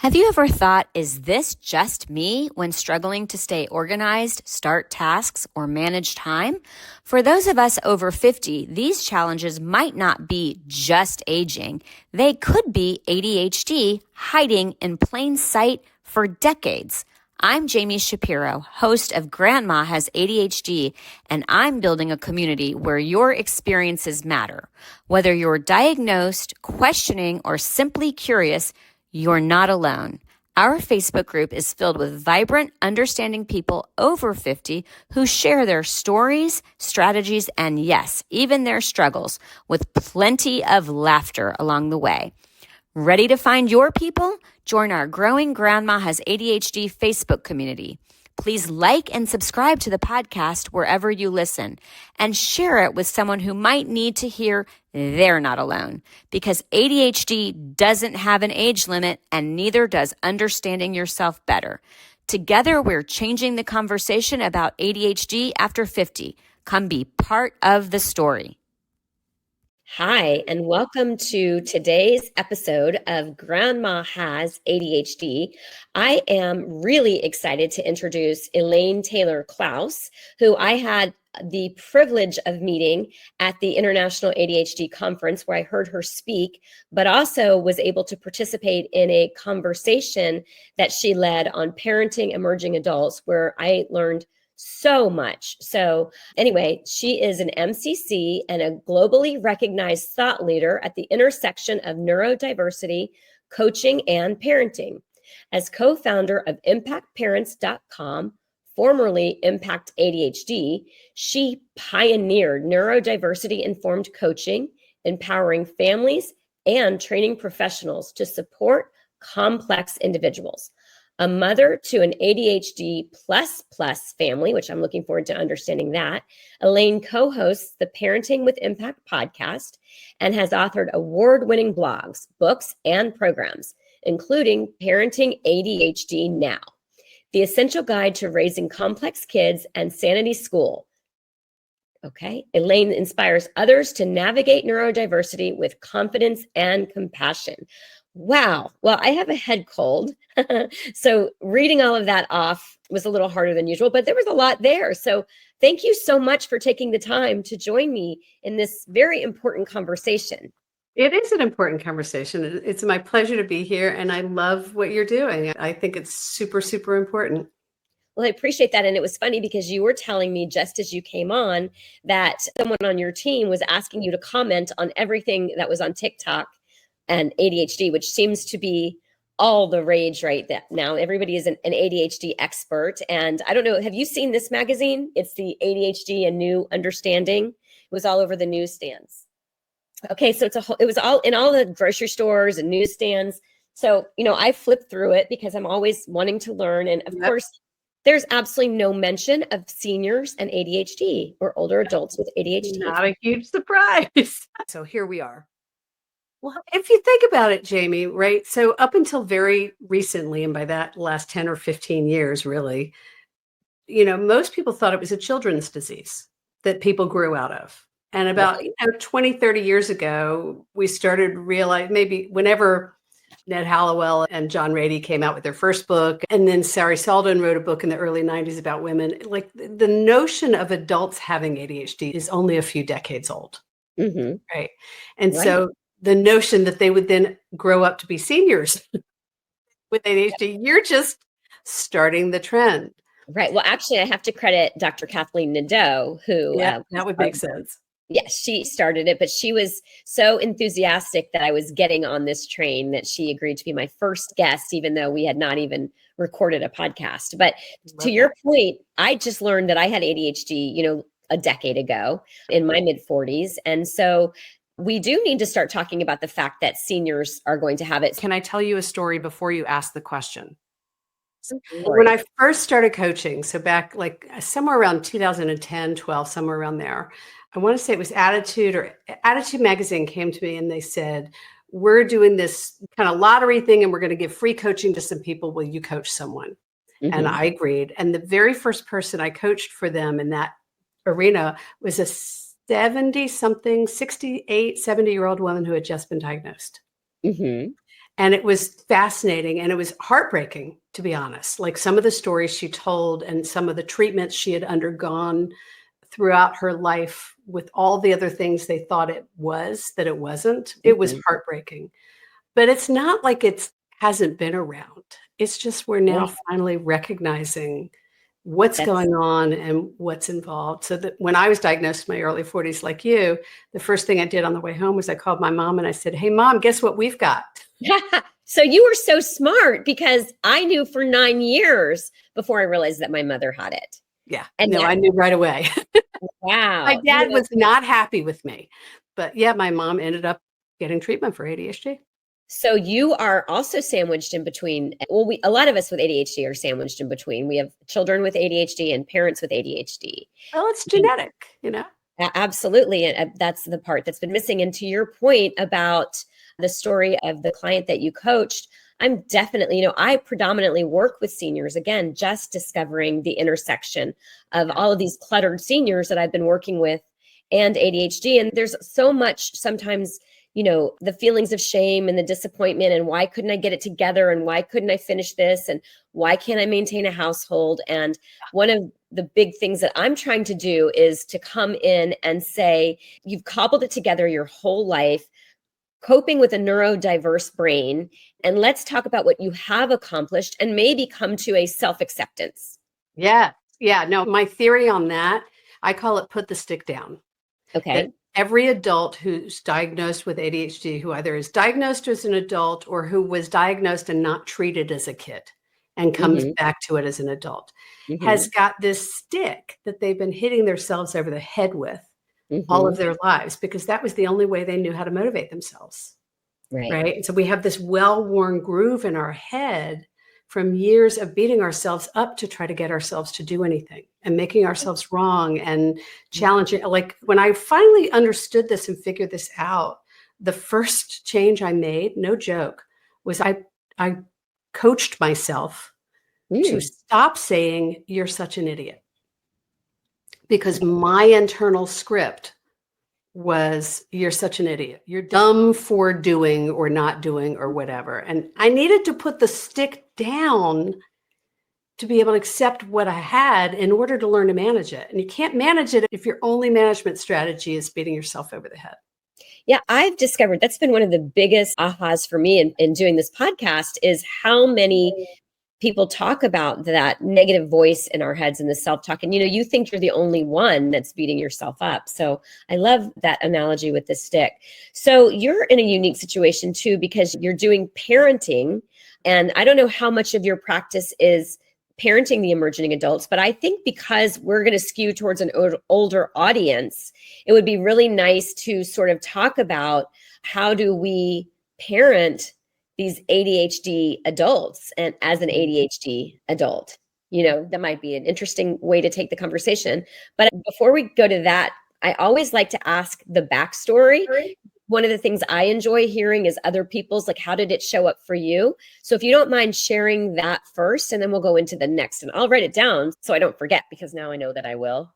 Have you ever thought, is this just me when struggling to stay organized, start tasks, or manage time? For those of us over 50, these challenges might not be just aging. They could be ADHD hiding in plain sight for decades. I'm Jami Shapiro, host of Grandma Has ADHD, and I'm building a community where your experiences matter. Whether you're diagnosed, questioning, or simply curious, you're not alone. Our Facebook group is filled with vibrant, understanding people over 50 who share their stories, strategies, and yes, even their struggles, with plenty of laughter along the way. Ready to find your people? Join our growing Grandma Has ADHD Facebook community. Please like and subscribe to the podcast wherever you listen and share it with someone who might need to hear they're not alone, because ADHD doesn't have an age limit and neither does understanding yourself better. Together, we're changing the conversation about ADHD after 50. Come be part of the story. Hi, and welcome to today's episode of Grandma Has ADHD. I am really excited to introduce Elaine Taylor-Klaus, who I had the privilege of meeting at the International ADHD conference where I heard her speak, but also was able to participate in a conversation that she led on parenting emerging adults, where I learned so much. So anyway, she is an MCC and a globally recognized thought leader at the intersection of neurodiversity, coaching, and parenting. As co-founder of ImpactParents.com, formerly Impact ADHD, she pioneered neurodiversity-informed coaching, empowering families and training professionals to support complex individuals. A mother to an ADHD-plus-plus family, which I'm looking forward to understanding that. Elaine co-hosts the Parenting with Impact podcast and has authored award-winning blogs, books, and programs, including Parenting ADHD Now, The Essential Guide to Raising Complex Kids, and Sanity School. Okay, Elaine inspires others to navigate neurodiversity with confidence and compassion. Wow. Well, I have a head cold. So reading all of that off was a little harder than usual, but there was a lot there. So thank you so much for taking the time to join me in this very important conversation. It is an important conversation. It's my pleasure to be here, and I love what you're doing. I think it's super, super important. Well, I appreciate that. And it was funny because you were telling me just as you came on that someone on your team was asking you to comment on everything that was on TikTok and ADHD, which seems to be all the rage right now. Everybody is an ADHD expert. And I don't know, have you seen this magazine? It's the ADHD, A New Understanding. It was all over the newsstands. Okay, so it was all in all the grocery stores and newsstands. So, I flipped through it because I'm always wanting to learn. And of course, there's absolutely no mention of seniors and ADHD or older adults with ADHD. Not a huge surprise. So here we are. Well, if you think about it, Jami, right? So up until very recently, and by that last 10 or 15 years, really, most people thought it was a children's disease that people grew out of. And about 20, 30 years ago, we started realizing maybe whenever Ned Hallowell and John Rady came out with their first book, and then Sari Selden wrote a book in the early 90s about women, like the notion of adults having ADHD is only a few decades old. Mm-hmm. Right. And so the notion that they would then grow up to be seniors with ADHD, you're just starting the trend. Right. Well, actually, I have to credit Dr. Kathleen Nadeau, who that would make sense. Yes, she started it, but she was so enthusiastic that I was getting on this train that she agreed to be my first guest, even though we had not even recorded a podcast. But to your point, I just learned that I had ADHD, a decade ago in my mid 40s. And so we do need to start talking about the fact that seniors are going to have it. Can I tell you a story before you ask the question? When I first started coaching, so back like somewhere around 2010, 12, somewhere around there, I want to say it was Attitude Magazine came to me and they said, we're doing this kind of lottery thing and we're going to give free coaching to some people. Will you coach someone? Mm-hmm. And I agreed. And the very first person I coached for them in that arena was a 70-something, 68, 70-year-old woman who had just been diagnosed. Mm-hmm. And it was fascinating and it was heartbreaking, to be honest. Like some of the stories she told and some of the treatments she had undergone throughout her life with all the other things they thought it was, that it wasn't. It was heartbreaking. But it's not like it hasn't been around. It's just we're now finally recognizing what's going on and what's involved. So that when I was diagnosed in my early 40s, like you, the first thing I did on the way home was I called my mom and I said, "Hey, Mom, guess what we've got?" So you were so smart because I knew for 9 years before I realized that my mother had it. Yeah. And no, I knew right away. Wow. My dad was not happy with me. But yeah, my mom ended up getting treatment for ADHD. So you are also sandwiched in between. Well, a lot of us with ADHD are sandwiched in between. We have children with ADHD and parents with ADHD. Well, it's genetic, Absolutely. And that's the part that's been missing. And to your point about the story of the client that you coached, I'm definitely, I predominantly work with seniors, again, just discovering the intersection of all of these cluttered seniors that I've been working with and ADHD. And there's so much sometimes, the feelings of shame and the disappointment and why couldn't I get it together and why couldn't I finish this and why can't I maintain a household? And one of the big things that I'm trying to do is to come in and say, you've cobbled it together your whole life, coping with a neurodiverse brain, and let's talk about what you have accomplished and maybe come to a self-acceptance. Yeah. Yeah. No, my theory on that, I call it put the stick down. Okay. That every adult who's diagnosed with ADHD, who either is diagnosed as an adult or who was diagnosed and not treated as a kid and comes back to it as an adult, has got this stick that they've been hitting themselves over the head with all of their lives, because that was the only way they knew how to motivate themselves. Right. And so we have this well-worn groove in our head from years of beating ourselves up to try to get ourselves to do anything and making ourselves wrong and challenging. Like when I finally understood this and figured this out, the first change I made, no joke, was I coached myself to stop saying, "You're such an idiot." Because my internal script was, "You're such an idiot. You're dumb for doing or not doing or whatever." And I needed to put the stick down to be able to accept what I had in order to learn to manage it. And you can't manage it if your only management strategy is beating yourself over the head. Yeah, I've discovered that's been one of the biggest ahas for me in doing this podcast is how many people talk about that negative voice in our heads and the self-talk. And, you think you're the only one that's beating yourself up. So I love that analogy with the stick. So you're in a unique situation too, because you're doing parenting. And I don't know how much of your practice is parenting the emerging adults, but I think because we're going to skew towards an older audience, it would be really nice to sort of talk about how do we parent these ADHD adults and as an ADHD adult, that might be an interesting way to take the conversation. But before we go to that, I always like to ask the backstory. One of the things I enjoy hearing is other people's, like, how did it show up for you? So if you don't mind sharing that first, and then we'll go into the next, and I'll write it down so I don't forget, because now I know that I will.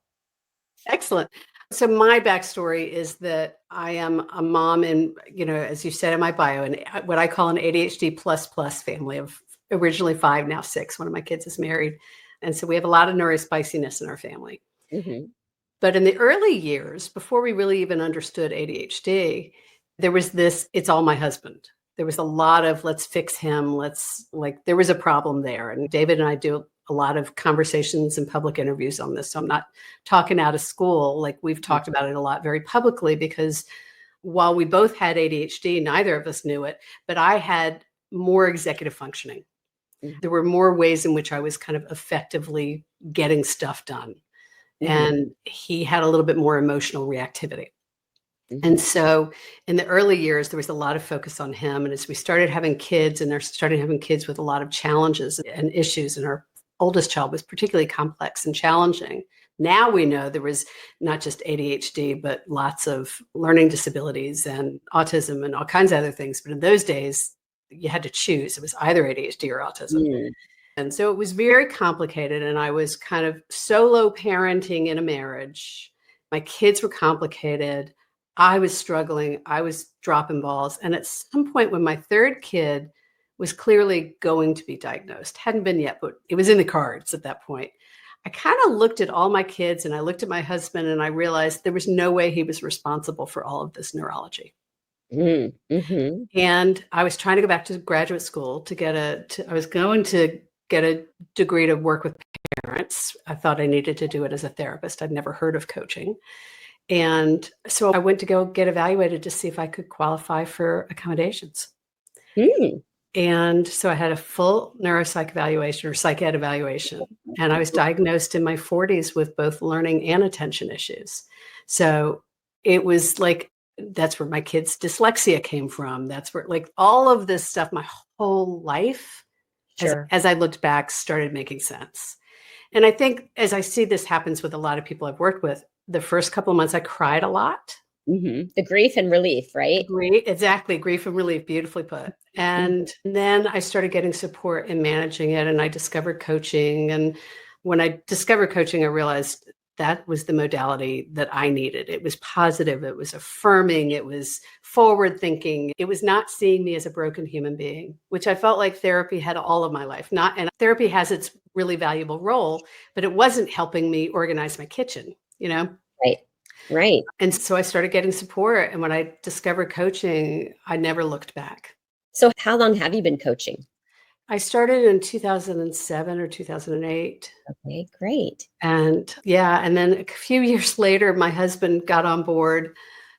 Excellent. So my backstory is that I am a mom in, as you said in my bio, and what I call an ADHD++ family of originally 5, now 6. One of my kids is married. And so we have a lot of neurospiciness in our family. But in the early years, before we really even understood ADHD, there was this, it's all my husband. There was a lot of, let's fix him. There was a problem there. And David and I do a lot of conversations and public interviews on this. So I'm not talking out of school. Like, we've talked about it a lot very publicly, because while we both had ADHD, neither of us knew it, but I had more executive functioning. There were more ways in which I was kind of effectively getting stuff done. And he had a little bit more emotional reactivity. And so in the early years, there was a lot of focus on him. And as we started having kids, and they're starting having kids with a lot of challenges and issues, and our oldest child was particularly complex and challenging. Now we know there was not just ADHD, but lots of learning disabilities and autism and all kinds of other things. But in those days, you had to choose. It was either ADHD or autism. And so it was very complicated. And I was kind of solo parenting in a marriage. My kids were complicated. I was struggling. I was dropping balls. And at some point when my third kid was clearly going to be diagnosed, hadn't been yet, but it was in the cards at that point. I kind of looked at all my kids and I looked at my husband and I realized there was no way he was responsible for all of this neurology. Mm-hmm. And I was trying to go back to graduate school I was going to get a degree to work with parents. I thought I needed to do it as a therapist. I'd never heard of coaching. And so I went to go get evaluated to see if I could qualify for accommodations. Mm. And so I had a full neuropsych evaluation or psych ed evaluation. And I was diagnosed in my 40s with both learning and attention issues. So it was like, that's where my kids' dyslexia came from. That's where, like, all of this stuff, my whole life, Sure. as I looked back, started making sense. And I think as I see this happens with a lot of people I've worked with, the first couple of months I cried a lot. Mm-hmm. The grief and relief, right? Exactly. Grief and relief, beautifully put. And then I started getting support in managing it, and I discovered coaching. And when I discovered coaching, I realized that was the modality that I needed. It was positive. It was affirming. It was forward thinking. It was not seeing me as a broken human being, which I felt like therapy had all of my life. And therapy has its really valuable role, but it wasn't helping me organize my kitchen, you know? Right. And so I started getting support. And when I discovered coaching, I never looked back. So how long have you been coaching? I started in 2007 or 2008. Okay, great. And then a few years later, my husband got on board,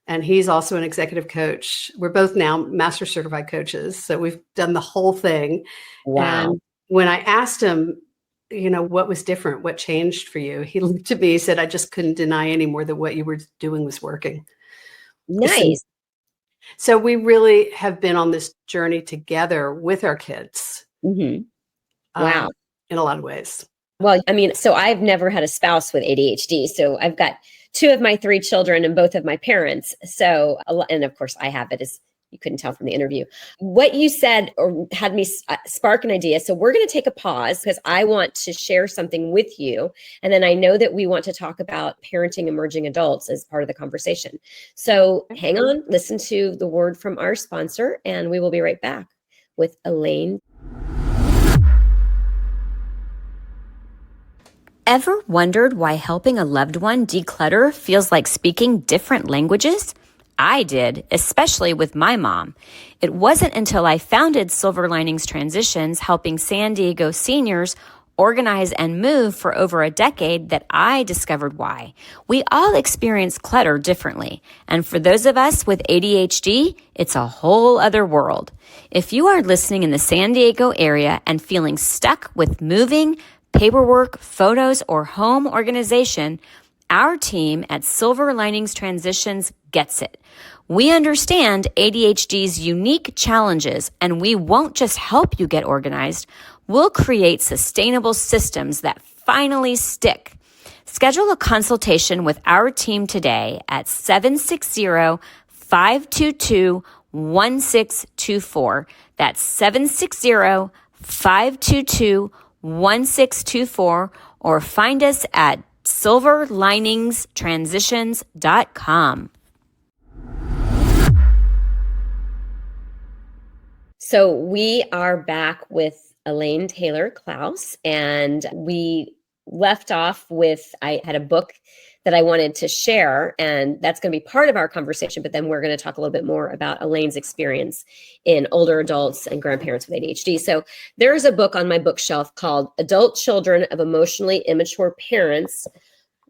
and he's also an executive coach. We're both now master certified coaches. So we've done the whole thing. Wow. And when I asked him, what was different? What changed for you? He looked at me, he said, I just couldn't deny anymore that what you were doing was working. Nice. So we really have been on this journey together with our kids. Mm-hmm. Wow. In a lot of ways. Well, I mean, so I've never had a spouse with ADHD. So I've got 2 of my 3 children and both of my parents. So, and of course I have it, as you couldn't tell from the interview. What you said or had me spark an idea. So we're going to take a pause because I want to share something with you. And then I know that we want to talk about parenting emerging adults as part of the conversation. So hang on, listen to the word from our sponsor, and we will be right back with Elaine. Ever wondered why helping a loved one declutter feels like speaking different languages? I did, especially with my mom. It wasn't until I founded Silver Linings Transitions, helping San Diego seniors organize and move for over a decade, that I discovered why. We all experience clutter differently. And for those of us with ADHD, it's a whole other world. If you are listening in the San Diego area and feeling stuck with moving, paperwork, photos, or home organization, our team at Silver Linings Transitions gets it. We understand ADHD's unique challenges, and we won't just help you get organized. We'll create sustainable systems that finally stick. Schedule a consultation with our team today at 760-522-1624. That's 760-522-1624, or find us at silverliningstransitions.com. So we are back with Elaine Taylor-Klaus, and we left off with, I had a book that I wanted to share, and that's going to be part of our conversation, but then we're going to talk a little bit more about Elaine's experience in older adults and grandparents with ADHD. So there's a book on my bookshelf called Adult Children of Emotionally Immature Parents,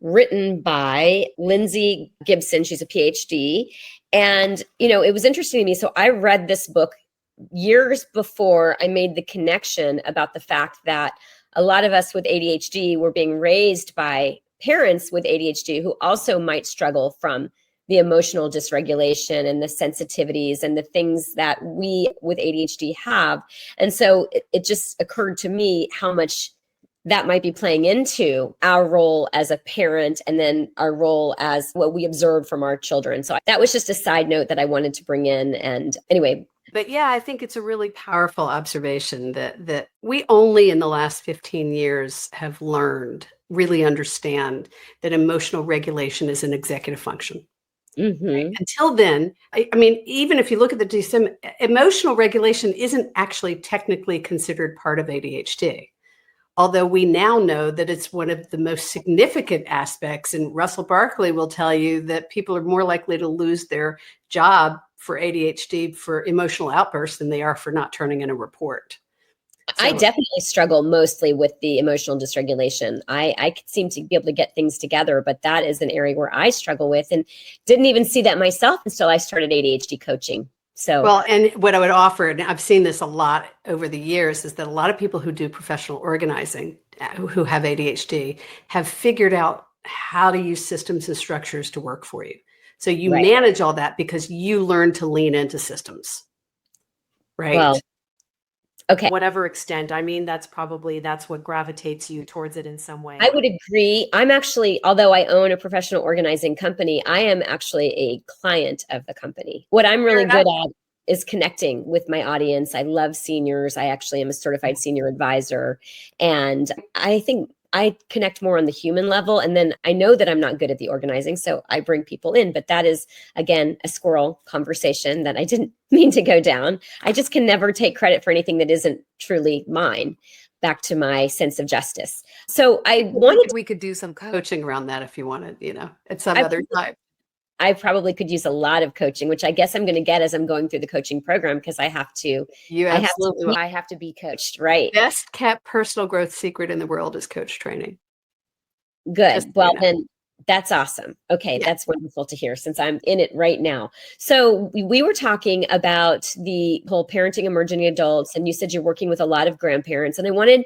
written by Lindsay Gibson. She's a PhD. And, it was interesting to me. So I read this book years before I made the connection about the fact that a lot of us with ADHD were being raised by parents with ADHD who also might struggle from the emotional dysregulation and the sensitivities and the things that we with ADHD have. And so it just occurred to me how much that might be playing into our role as a parent, and then our role as what we observe from our children. So that was just a side note that I wanted to bring in. And anyway. But yeah, I think it's a really powerful observation that we only in the last 15 years have learned, really understand that emotional regulation is an executive function. Mm-hmm. Until then, I mean, even if you look at the DSM, emotional regulation isn't actually technically considered part of ADHD. Although we now know that it's one of the most significant aspects. And Russell Barkley will tell you that people are more likely to lose their job for ADHD for emotional outbursts than they are for not turning in a report. I definitely struggle mostly with the emotional dysregulation. I seem to be able to get things together, but that is an area where I struggle with, and didn't even see that myself until I started ADHD coaching. So, well, and what I would offer, and I've seen this a lot over the years, is that a lot of people who do professional organizing who have ADHD have figured out how to use systems and structures to work for you. So you manage all that because you learn to lean into systems, right? Well, okay. Whatever extent. I mean, that's what gravitates you towards it in some way. I would agree. I'm actually, although I own a professional organizing company, I am actually a client of the company. What I'm really good at is connecting with my audience. I love seniors. I actually am a certified senior advisor. And I think I connect more on the human level. And then I know that I'm not good at the organizing, so I bring people in. But that is, again, a squirrel conversation that I didn't mean to go down. I just can never take credit for anything that isn't truly mine. Back to my sense of justice. So I wanted we could do some coaching around that if you wanted, at some other time. I probably could use a lot of coaching, which I guess I'm going to get as I'm going through the coaching program, because I have to. I have to be coached, right? Best kept personal growth secret in the world is coach training. Good. Well, then that's awesome. Okay, that's wonderful to hear, since I'm in it right now. So we were talking about the whole parenting emerging adults, and you said you're working with a lot of grandparents. And I wanted,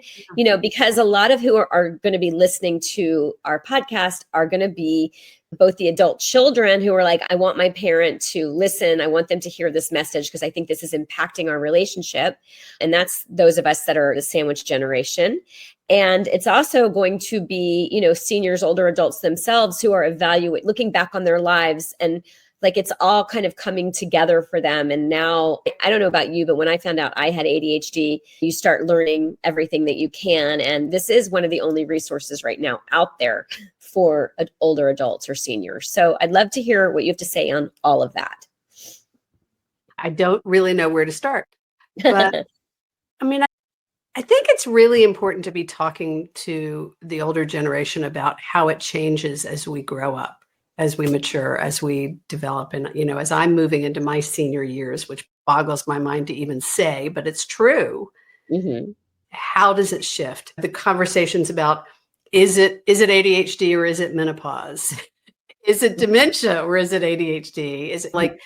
because a lot of who are going to be listening to our podcast are going to be both the adult children who are like, I want my parent to listen. I want them to hear this message because I think this is impacting our relationship. And that's those of us that are the sandwich generation. And it's also going to be, seniors, older adults themselves who are looking back on their lives, and like it's all kind of coming together for them. And now, I don't know about you, but when I found out I had ADHD, you start learning everything that you can. And this is one of the only resources right now out there for older adults or seniors. So I'd love to hear what you have to say on all of that. I don't really know where to start, but I mean, I think it's really important to be talking to the older generation about how it changes as we grow up, as we mature, as we develop. And, as I'm moving into my senior years, which boggles my mind to even say, but it's true. Mm-hmm. How does it shift? The conversations about, is it ADHD or is it menopause? Is it dementia or is it ADHD? Is it like,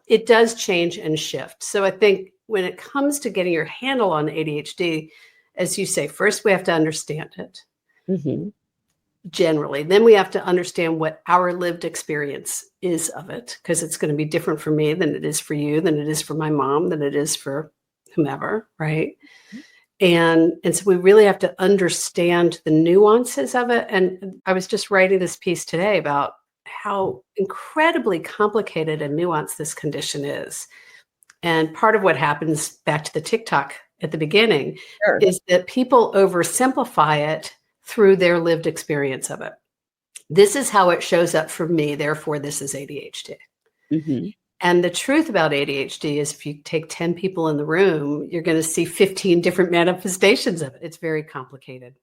it does change and shift. So I think when it comes to getting your handle on ADHD, as you say, first we have to understand it. Mm-hmm. Generally. Then we have to understand what our lived experience is of it, because it's going to be different for me than it is for you, than it is for my mom, than it is for whomever, right? And so we really have to understand the nuances of it. And I was just writing this piece today about how incredibly complicated and nuanced this condition is. And part of what happens, back to the TikTok at the beginning, is that people oversimplify it through their lived experience of it. This is how it shows up for me, therefore this is ADHD. Mm-hmm. And the truth about ADHD is, if you take 10 people in the room, you're going to see 15 different manifestations of it. It's very complicated.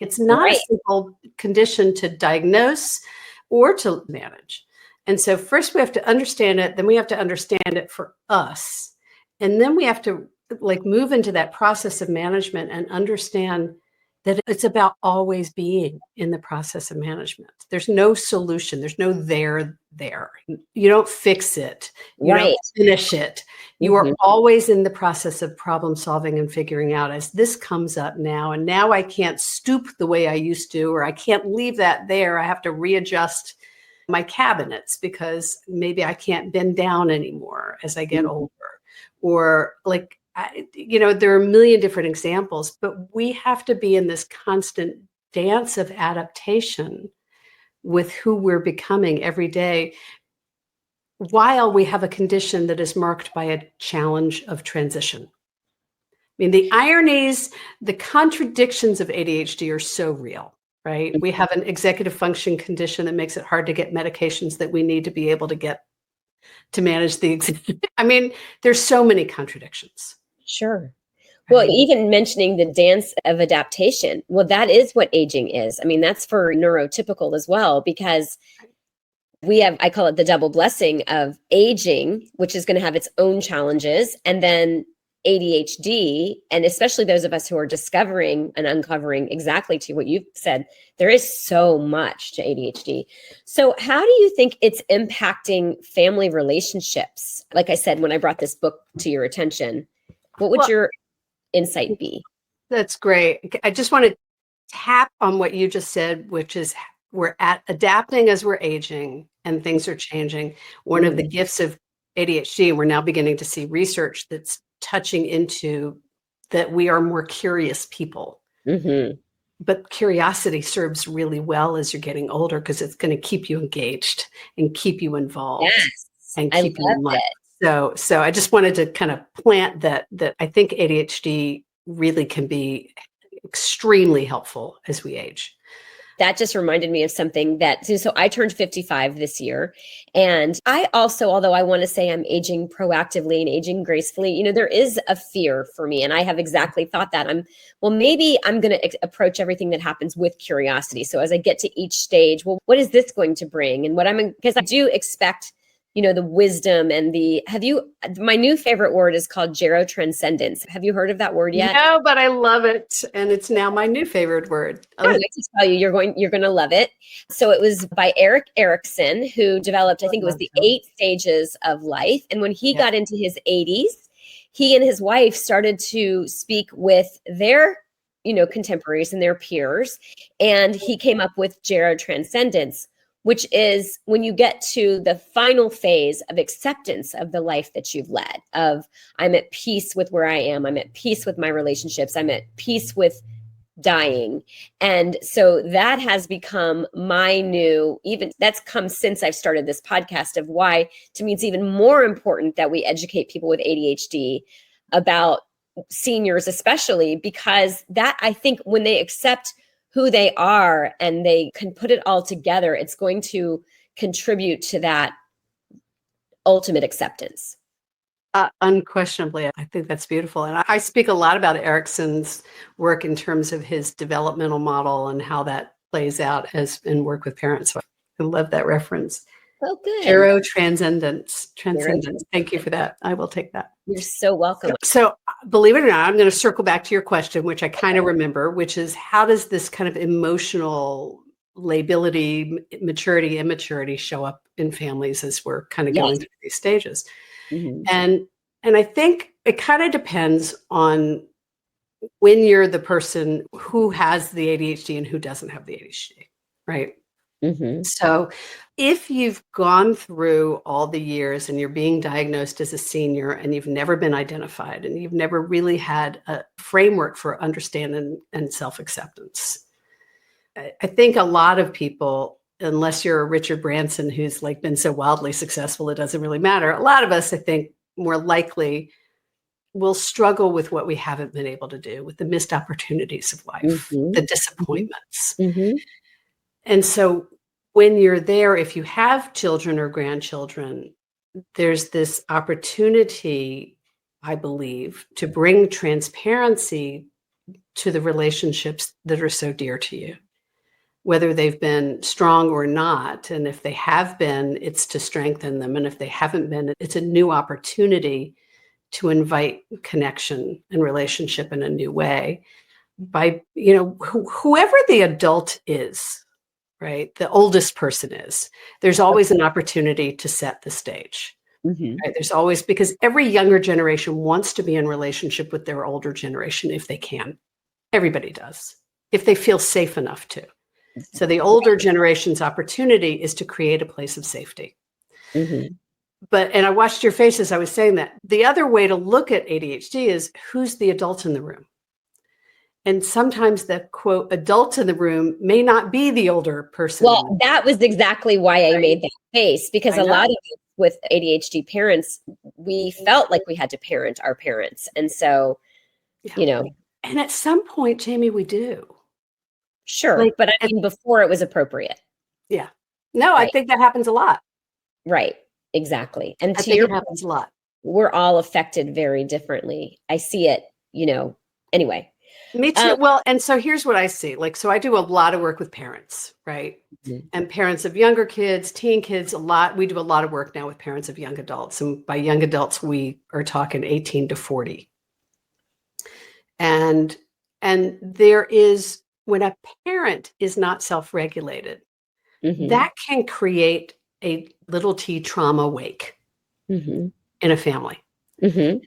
It's not a simple condition to diagnose or to manage. And so first we have to understand it, then we have to understand it for us. And then we have to move into that process of management and understand that it's about always being in the process of management. There's no solution. There's no there. You don't fix it. You don't finish it. You are always in the process of problem solving and figuring out, as this comes up now, and now I can't stoop the way I used to, or I can't leave that there. I have to readjust my cabinets because maybe I can't bend down anymore as I get older, or there are a million different examples, but we have to be in this constant dance of adaptation with who we're becoming every day, while we have a condition that is marked by a challenge of transition. I mean, the ironies, the contradictions of ADHD are so real, right? We have an executive function condition that makes it hard to get medications that we need to be able to get to manage I mean, there's so many contradictions. Sure. Well, Right? even mentioning the dance of adaptation, well, that is what aging is. I mean, that's for neurotypical as well, because we have, I call it the double blessing of aging, which is going to have its own challenges, and then ADHD, and especially those of us who are discovering and uncovering exactly to what you've said, there is so much to ADHD. So how do you think it's impacting family relationships? Like I said, when I brought this book to your attention, what would your insight be? That's great. I just want to tap on what you just said, which is we're adapting as we're aging and things are changing. One of the gifts of ADHD, and we're now beginning to see research that's touching into that we are more curious people. But curiosity serves really well as you're getting older because it's going to keep you engaged and keep you involved and keep you in life. So I just wanted to kind of plant that I think ADHD really can be extremely helpful as we age. That just reminded me of something so I turned 55 this year. And I also, although I want to say I'm aging proactively and aging gracefully, there is a fear for me. And I have exactly thought that maybe I'm going to approach everything that happens with curiosity. So as I get to each stage, well, what is this going to bring? And because I do expect the wisdom and my new favorite word is called Gerotranscendence. Have you heard of that word yet? No, but I love it. And it's now my new favorite word. I'm going to tell you, you're going to love it. So it was by Erik Erikson, who developed, I think it was the 8 stages of life. And when he got into his 80s, he and his wife started to speak with their, contemporaries and their peers. And he came up with Gerotranscendence, which is when you get to the final phase of acceptance of the life that you've led, of I'm at peace with where I am, I'm at peace with my relationships, I'm at peace with dying. And so that has become that's come since I've started this podcast, of why to me it's even more important that we educate people with ADHD about seniors, especially because that, I think, when they accept who they are and they can put it all together, it's going to contribute to that ultimate acceptance. Unquestionably, I think that's beautiful. And I speak a lot about Erikson's work in terms of his developmental model and how that plays out in work with parents. So I love that reference. Oh, good. Gerotranscendence. Thank you for that. I will take that. You're so welcome. So believe it or not, I'm going to circle back to your question, which I kind of remember, which is how does this kind of emotional lability, maturity, immaturity show up in families as we're kind of going through these stages? And I think it kind of depends on when you're the person who has the ADHD and who doesn't have the ADHD, right? So if you've gone through all the years and you're being diagnosed as a senior and you've never been identified and you've never really had a framework for understanding and self-acceptance, I think a lot of people, unless you're a Richard Branson who's like been so wildly successful, it doesn't really matter. A lot of us, I think, more likely will struggle with what we haven't been able to do, with the missed opportunities of life, the disappointments. And so when you're there, if you have children or grandchildren, there's this opportunity, I believe, to bring transparency to the relationships that are so dear to you, whether they've been strong or not. And if they have been, it's to strengthen them. And if they haven't been, it's a new opportunity to invite connection and relationship in a new way by, whoever the adult is, right? The oldest person is, there's always an opportunity to set the stage. Right? There's always, because every younger generation wants to be in relationship with their older generation if they can. Everybody does, if they feel safe enough to. So the older generation's opportunity is to create a place of safety. And I watched your face as I was saying that. The other way to look at ADHD is who's the adult in the room. And sometimes the quote adult in the room may not be the older person. Well, that was exactly why I made that face, because a lot of us with ADHD parents, we felt like we had to parent our parents. And so, And at some point, Jami, we do. Sure. Like, But I mean, before it was appropriate. yeah. No, I Right. think that happens a lot. Right. Exactly. And I to think your it happens a lot. we're all affected very differently. I see it, anyway. Me too. Well, and so here's what I see. Like, so I do a lot of work with parents, right? Mhm. And parents of younger kids, teen kids, a lot. We do a lot of work now with parents of young adults. And by young adults, we are talking 18 to 40. And there is, when a parent is not self-regulated, Mhm. that can create a little t trauma wake Mhm. in a family. Mhm.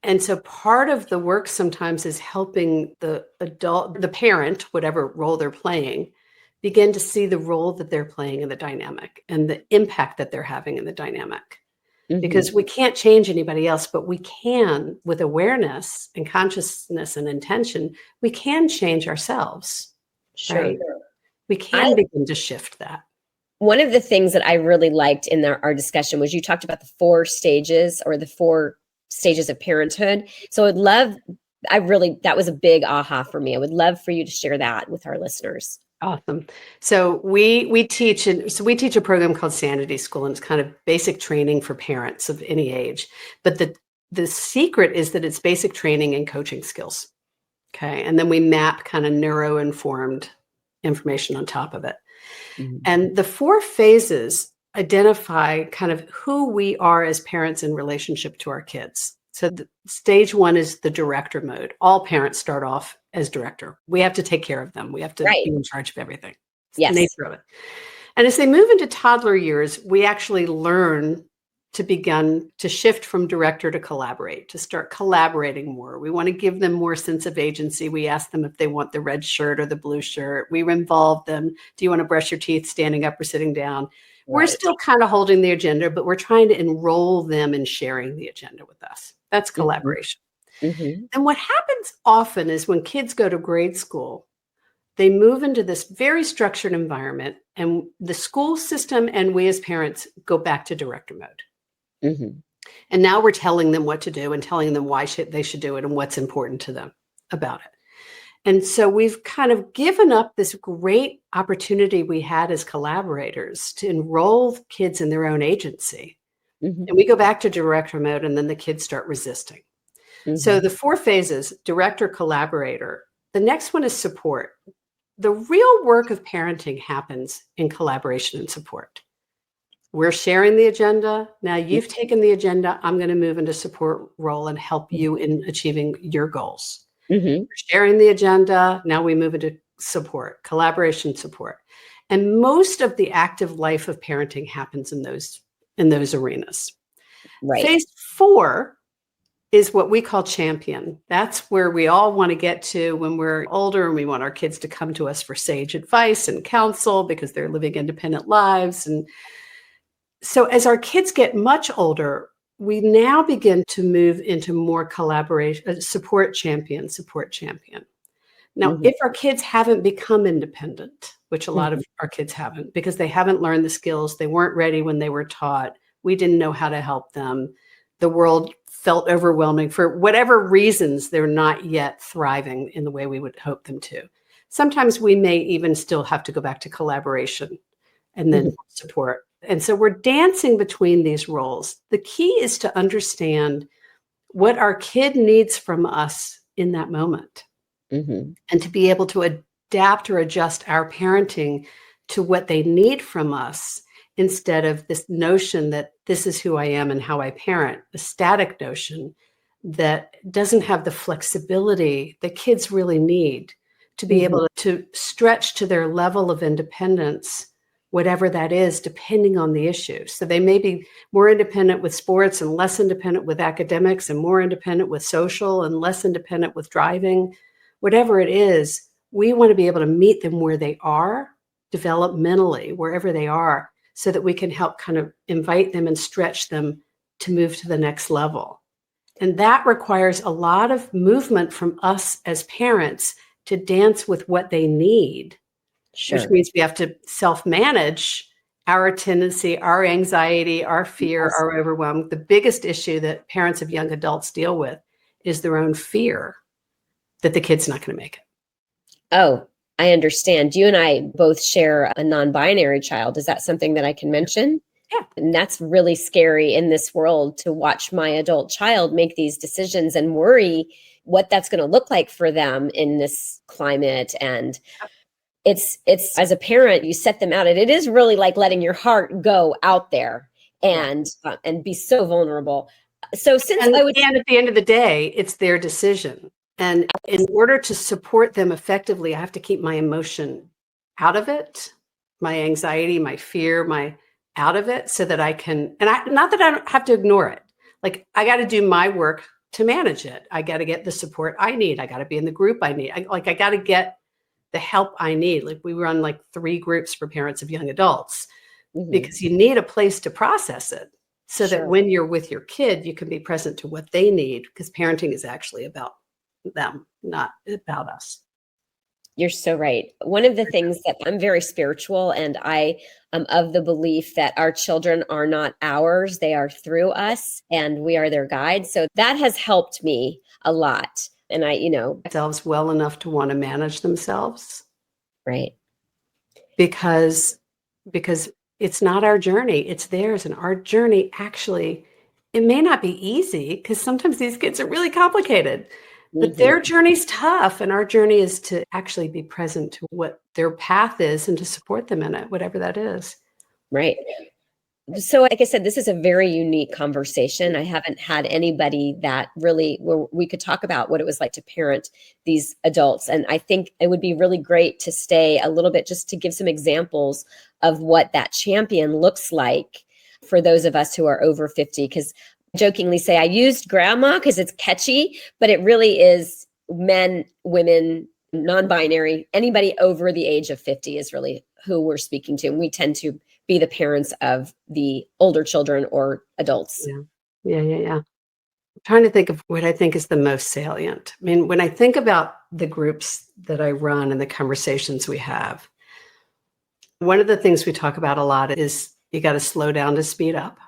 And so part of the work sometimes is helping the adult, the parent, whatever role they're playing, begin to see the role that they're playing in the dynamic and the impact that they're having in the dynamic. Because Mhm. we can't change anybody else, but we can, with awareness and consciousness and intention, we can change ourselves, Sure. right? We I can begin to shift that. One of the things that I really liked in our discussion was you talked about the 4 stages or the 4 stages of parenthood. So that was a big aha for me. I would love for you to share that with our listeners. Awesome. So we teach a program called Sanity School, and it's kind of basic training for parents of any age. But the secret is that it's basic training and coaching skills. Okay. And then we map kind of neuro-informed information on top of it. Mhm. And the 4 phases identify kind of who we are as parents in relationship to our kids. So the stage 1 is the director mode. All parents start off as director. We have to take care of them. We have to Right. be in charge of everything. It's Yes. the nature of it. And as they move into toddler years, we actually learn to begin to shift from director to collaborate, to start collaborating more. We want to give them more sense of agency. We ask them if they want the red shirt or the blue shirt. We involve them. Do you want to brush your teeth standing up or sitting down? We're Right. still kind of holding the agenda, but we're trying to enroll them in sharing the agenda with us. That's collaboration. Mhm. And what happens often is when kids go to grade school, they move into this very structured environment, and the school system and we as parents go back to director mode. Mhm. And now we're telling them what to do and telling them why they should do it and what's important to them about it. And so we've kind of given up this great opportunity we had as collaborators to enroll kids in their own agency. Mhm. And we go back to director mode, and then the kids start resisting. So Mhm. the 4 phases: director, collaborator. The next one is support. The real work of parenting happens in collaboration and support. We're sharing the agenda. Now you've taken the agenda. I'm going to move into support role and help you in achieving your goals. Mhm. We're sharing the agenda. Now we move into support, collaboration, support. And most of the active life of parenting happens in those arenas. Right. Phase 4 is what we call champion. That's where we all want to get to when we're older, and we want our kids to come to us for sage advice and counsel because they're living independent lives. And so as our kids get much older, we now begin to move into more collaboration, support champion. Now, Mhm. if our kids haven't become independent, which a lot Mhm. of our kids haven't, because they haven't learned the skills, they weren't ready when they were taught, we didn't know how to help them, the world felt overwhelming, for whatever reasons, they're not yet thriving in the way we would hope them to. Sometimes we may even still have to go back to collaboration and then Mhm. support. And so we're dancing between these roles. The key is to understand what our kid needs from us in that moment, Mhm. and to be able to adapt or adjust our parenting to what they need from us, instead of this notion that this is who I am and how I parent, the static notion that doesn't have the flexibility that kids really need to be Mhm. able to stretch to their level of independence, whatever that is, depending on the issue. So they may be more independent with sports and less independent with academics, and more independent with social and less independent with driving. Whatever it is, we want to be able to meet them where they are, developmentally, wherever they are, so that we can help kind of invite them and stretch them to move to the next level. And that requires a lot of movement from us as parents to dance with what they need, which Sure. means we have to self-manage our tendency, our anxiety, our fear, Yes. our overwhelm. The biggest issue that parents of young adults deal with is their own fear that the kid's not going to make it. Oh, I understand. You and I both share a non-binary child. Is that something that I can mention? Yeah. And that's really scary in this world, to watch my adult child make these decisions and worry what that's going to look like for them in this climate. And it's as a parent, you set them out, and it is really like letting your heart go out there and be so vulnerable. So since And I would, at the end of the day, it's their decision. And in order to support them effectively, I have to keep my emotion out of it, my anxiety, my fear, my out of it, so that I can, and not that I don't have to ignore it. Like, I got to do my work to manage it. I got to get the support I need. I got to be in the group I need. I got to get the help I need. Like, we run like 3 groups for parents of young adults, because you need a place to process it, so that when you're with your kid, you can be present to what they need, because parenting is actually about them, not about us. You're so right. One of the things that I'm very spiritual, and I am of the belief that our children are not ours, they are through us, and we are their guide. So that has helped me a lot. And I, Themselves well enough to want to manage themselves. Right. Because it's not our journey, it's theirs. And our journey, actually, it may not be easy, because sometimes these kids are really complicated. But their journey's tough, and our journey is to actually be present to what their path is and to support them in it, whatever that is. Right. So, like I said, this is a very unique conversation. I haven't had anybody that really, where we could talk about what it was like to parent these adults. And I think it would be really great to stay a little bit, just to give some examples of what that champion looks like for those of us who are over 50, because jokingly say I used grandma because it's catchy, but it really is men, women, non-binary, anybody over the age of 50 is really who we're speaking to. And we tend to be the parents of the older children or adults. Yeah. I'm trying to think of what I think is the most salient. I mean, when I think about the groups that I run and the conversations we have, one of the things we talk about a lot is you got to slow down to speed up.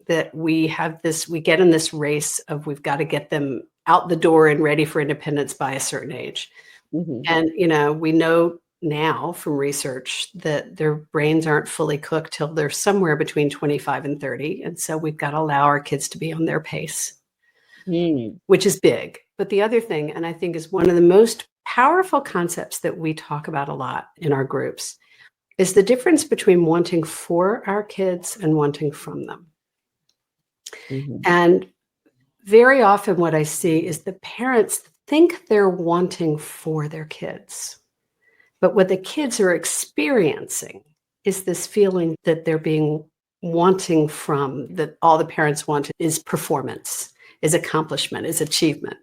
That we get in this race of, we've got to get them out the door and ready for independence by a certain age. And, we know now from research that their brains aren't fully cooked till they're somewhere between 25 and 30. And so we've got to allow our kids to be on their pace, which is big. But the other thing, and I think is one of the most powerful concepts that we talk about a lot in our groups, is the difference between wanting for our kids and wanting from them. And very often what I see is the parents think they're wanting for their kids. But what the kids are experiencing is this feeling that they're being wanting from, that all the parents want is performance, is accomplishment, is achievement.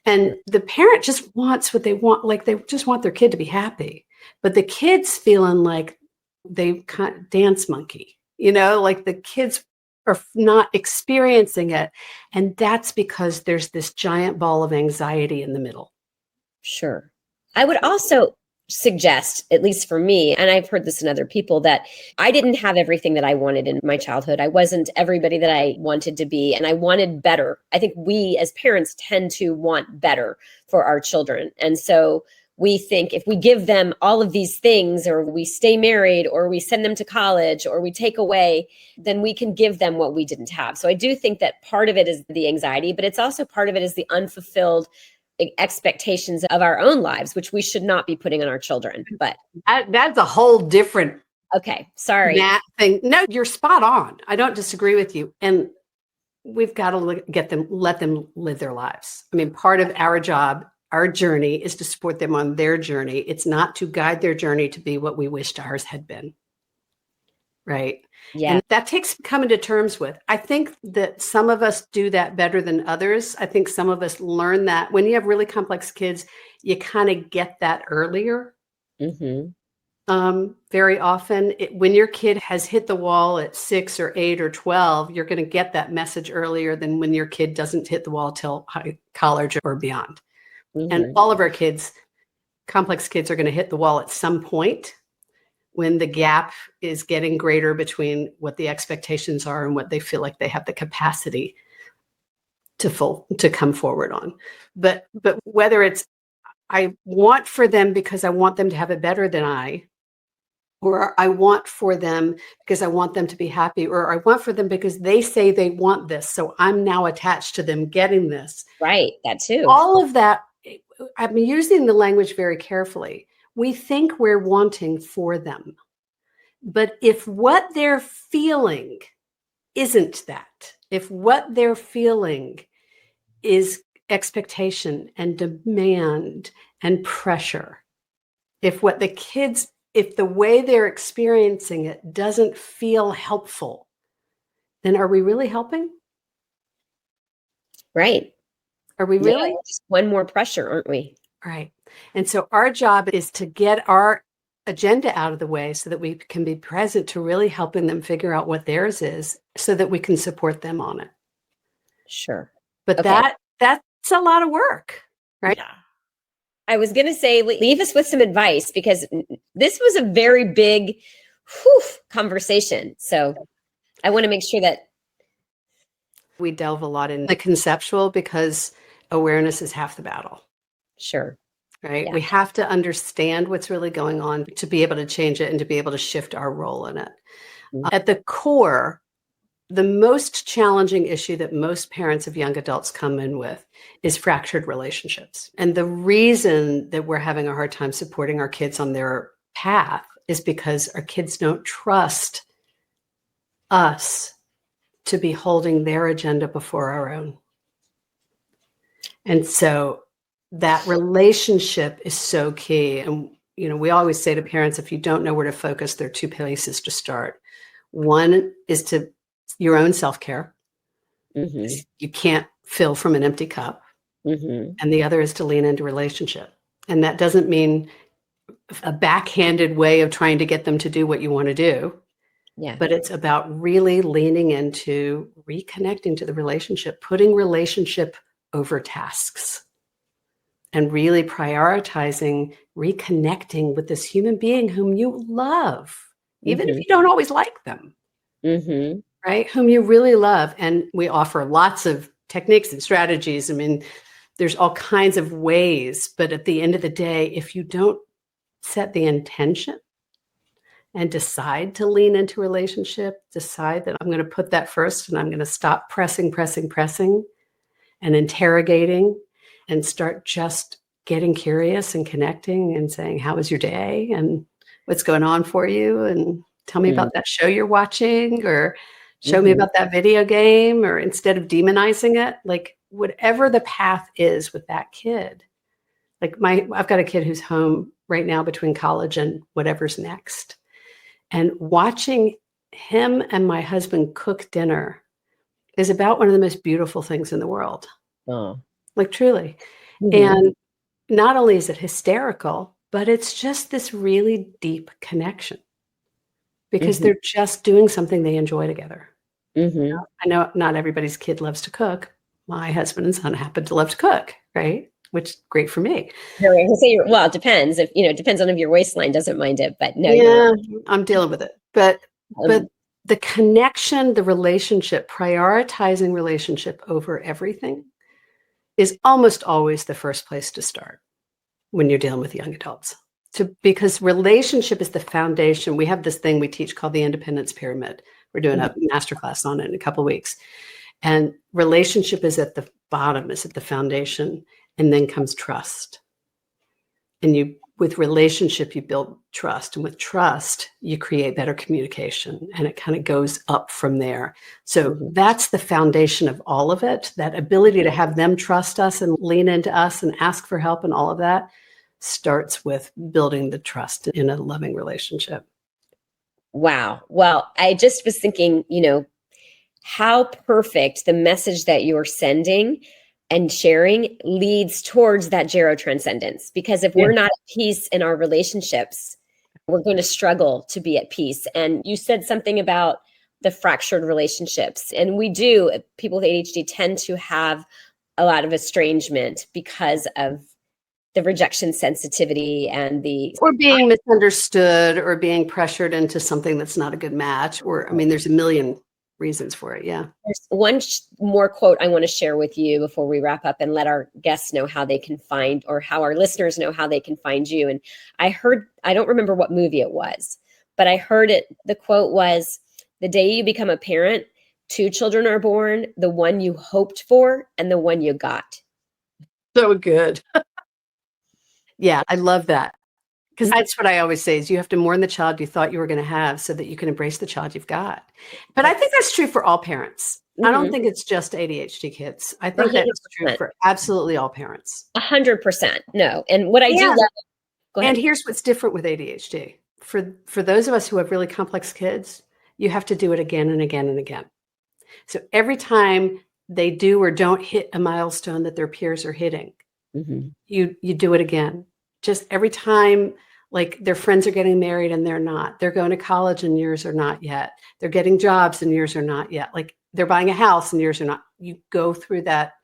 And the parent just wants what they want, like they just want their kid to be happy. But the kid's feeling like they can't dance monkey, like the kids are not experiencing it. And that's because there's this giant ball of anxiety in the middle. Sure. I would also suggest, at least for me, and I've heard this in other people, that I didn't have everything that I wanted in my childhood. I wasn't everybody that I wanted to be, and I wanted better. I think we as parents tend to want better for our children. And so we think if we give them all of these things, or we stay married, or we send them to college, or we take away, then we can give them what we didn't have. So I do think that part of it is the anxiety, but it's also part of it is the unfulfilled expectations of our own lives, which we should not be putting on our children. But that's a whole different sorry. thing. No, you're spot on. I don't disagree with you. And we've got to let them live their lives. I mean, part of our job, our journey, is to support them on their journey. It's not to guide their journey to be what we wished ours had been. Right. Yeah. And that takes coming to terms with. I think that some of us do that better than others. I think some of us learn that when you have really complex kids, you kind of get that earlier. Very often, when your kid has hit the wall at 6 or 8 or 12, you're going to get that message earlier than when your kid doesn't hit the wall till college or beyond. And all of our kids, complex kids, are going to hit the wall at some point when the gap is getting greater between what the expectations are and what they feel like they have the capacity to come forward on. But whether it's, I want for them because I want them to have it better than or I want for them because I want them to be happy, or I want for them because they say they want this. So I'm now attached to them getting this. Right. That too. All of that, I'm using the language very carefully. We think we're wanting for them. But if what they're feeling isn't that, if what they're feeling is expectation and demand and pressure, if the way they're experiencing it doesn't feel helpful, then are we really helping? Right. Are we really? Yeah, just one more pressure, aren't we? Right. And so our job is to get our agenda out of the way so that we can be present to really helping them figure out what theirs is so that we can support them on it. Sure. But Okay. that's a lot of work, right? Yeah. I was going to say, leave us with some advice, because this was a very big conversation. So I want to make sure that We delve a lot in the conceptual because awareness is half the battle. Sure. Right. Yeah. We have to understand what's really going on to be able to change it and to be able to shift our role in it. Mhm. At the core, the most challenging issue that most parents of young adults come in with is fractured relationships. And the reason that we're having a hard time supporting our kids on their path is because our kids don't trust us to be holding their agenda before our own. And so that relationship is so key. And, we always say to parents, if you don't know where to focus, there are two places to start. One is to your own self-care. Mm-hmm. You can't fill from an empty cup. Mm-hmm. And the other is to lean into relationship. And that doesn't mean a backhanded way of trying to get them to do what you want to do. Yeah. But it's about really leaning into reconnecting to the relationship, putting relationship over tasks, and really prioritizing reconnecting with this human being whom you love, even if you don't always like them, right? Whom you really love. And we offer lots of techniques and strategies. I mean, there's all kinds of ways, but at the end of the day, if you don't set the intention and decide to lean into relationship, decide that I'm going to put that first and I'm going to stop pressing and interrogating and start just getting curious and connecting and saying, how was your day and what's going on for you? And tell me about that show you're watching, or show me about that video game, or instead of demonizing it, like whatever the path is with that kid. Like I've got a kid who's home right now between college and whatever's next. And watching him and my husband cook dinner is about one of the most beautiful things in the world. Oh. Like truly. And not only is it hysterical, but it's just this really deep connection because they're just doing something they enjoy together. I know not everybody's kid loves to cook. My husband and son happen to love to cook, right? Which is great for me. Well, it depends. It depends on if your waistline doesn't mind it, but no. Yeah, I'm dealing with it. But the connection, the relationship, prioritizing relationship over everything is almost always the first place to start when you're dealing with young adults. Because relationship is the foundation. We have this thing we teach called the independence pyramid. We're doing a masterclass on it in a couple of weeks. And relationship is at the bottom, is at the foundation, and then comes trust. And with relationship, you build trust. And with trust, you create better communication. And it kind of goes up from there. So that's the foundation of all of it. That ability to have them trust us and lean into us and ask for help and all of that starts with building the trust in a loving relationship. Wow. Well, I just was thinking, how perfect the message that you're sending and sharing leads towards that Gerotranscendence. Because if we're not at peace in our relationships, we're going to struggle to be at peace. And you said something about the fractured relationships. And people with ADHD tend to have a lot of estrangement because of the rejection sensitivity and or being misunderstood or being pressured into something that's not a good match. Or, there's a million reasons for it. Yeah. There's one more quote I want to share with you before we wrap up and let our guests know how they can find, or how our listeners know how they can find you. And I don't remember what movie it was, but I heard it. The quote was, "The day you become a parent, 2 children are born, the one you hoped for and the one you got." So good. Yeah, I love that. Because that's what I always say is you have to mourn the child you thought you were going to have so that you can embrace the child you've got. But I think that's true for all parents. I don't think it's just ADHD kids. I think that's true for absolutely all parents. 100%. No. And what I do love, go ahead. And here's what's different with ADHD. For those of us who have really complex kids, you have to do it again and again and again. So every time they do or don't hit a milestone that their peers are hitting, you do it again. Just every time, like their friends are getting married and they're not, they're going to college and yours are not yet, they're getting jobs and yours are not yet, like they're buying a house and yours are not. You go through that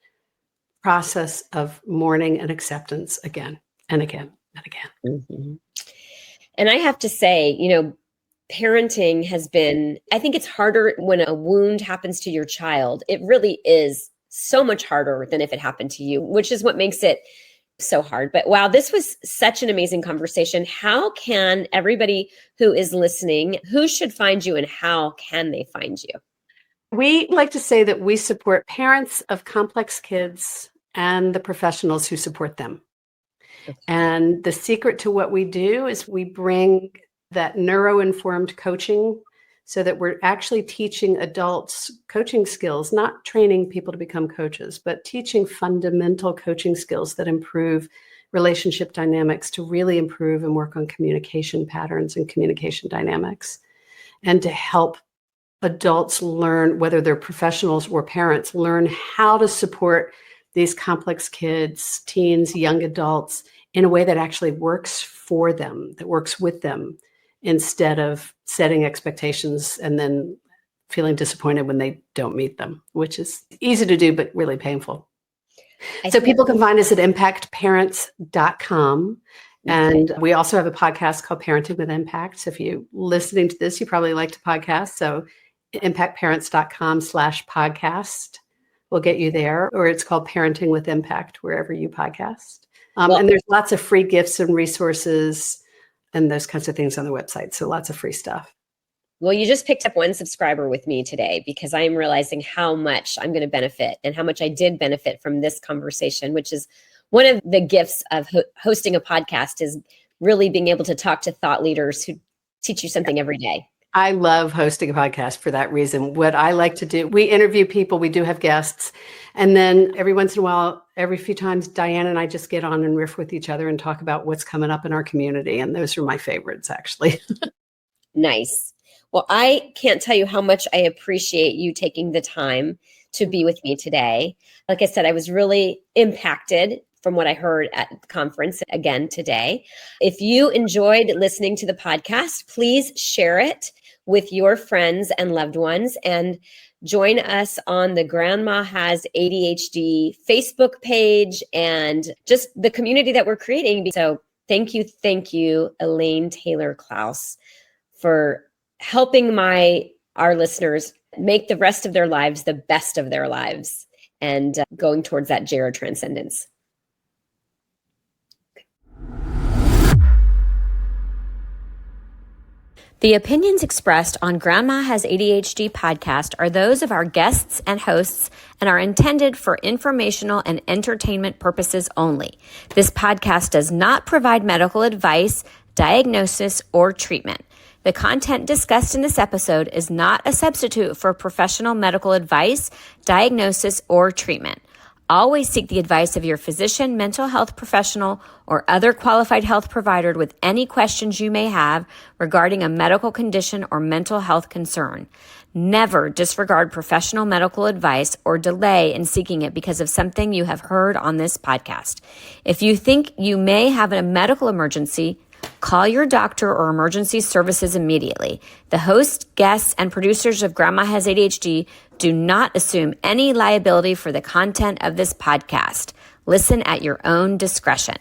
process of mourning and acceptance again and again and again. And I have to say, parenting has been, I think it's harder when a wound happens to your child. It really is so much harder than if it happened to you, which is what makes it so hard. But wow, this was such an amazing conversation. How can everybody who is listening, who should find you and how can they find you? We like to say that we support parents of complex kids and the professionals who support them. And the secret to what we do is we bring that neuro-informed coaching so that we're actually teaching adults coaching skills, not training people to become coaches, but teaching fundamental coaching skills that improve relationship dynamics, to really improve and work on communication patterns and communication dynamics, and to help adults learn, whether they're professionals or parents, learn how to support these complex kids, teens, young adults in a way that actually works for them, that works with them, instead of setting expectations and then feeling disappointed when they don't meet them, which is easy to do, but really painful. So people can find us at ImpactParents.com. And we also have a podcast called Parenting with Impact. So if you're listening to this, you probably like to podcast. So ImpactParents.com/podcast will get you there, or it's called Parenting with Impact, wherever you podcast. And there's lots of free gifts and resources and those kinds of things on the website. So lots of free stuff. Well, you just picked up one subscriber with me today, because I'm realizing how much I'm going to benefit and how much I did benefit from this conversation, which is one of the gifts of hosting a podcast, is really being able to talk to thought leaders who teach you something every day. I love hosting a podcast for that reason. What I like to do, we interview people, we do have guests, and then every once in a while, every few times, Diane and I just get on and riff with each other and talk about what's coming up in our community. And those are my favorites, actually. Nice. Well, I can't tell you how much I appreciate you taking the time to be with me today. Like I said, I was really impacted from what I heard at the conference again today. If you enjoyed listening to the podcast, please share it with your friends and loved ones, and join us on the Grandma Has ADHD Facebook page and just the community that we're creating. So thank you, Elaine Taylor-Klaus, for helping our listeners make the rest of their lives the best of their lives and going towards that Gerotranscendence. The opinions expressed on Grandma Has ADHD podcast are those of our guests and hosts and are intended for informational and entertainment purposes only. This podcast does not provide medical advice, diagnosis, or treatment. The content discussed in this episode is not a substitute for professional medical advice, diagnosis, or treatment. Always seek the advice of your physician, mental health professional, or other qualified health provider with any questions you may have regarding a medical condition or mental health concern. Never disregard professional medical advice or delay in seeking it because of something you have heard on this podcast. If you think you may have a medical emergency, call your doctor or emergency services immediately. The host, guests, and producers of Grandma Has ADHD do not assume any liability for the content of this podcast. Listen at your own discretion.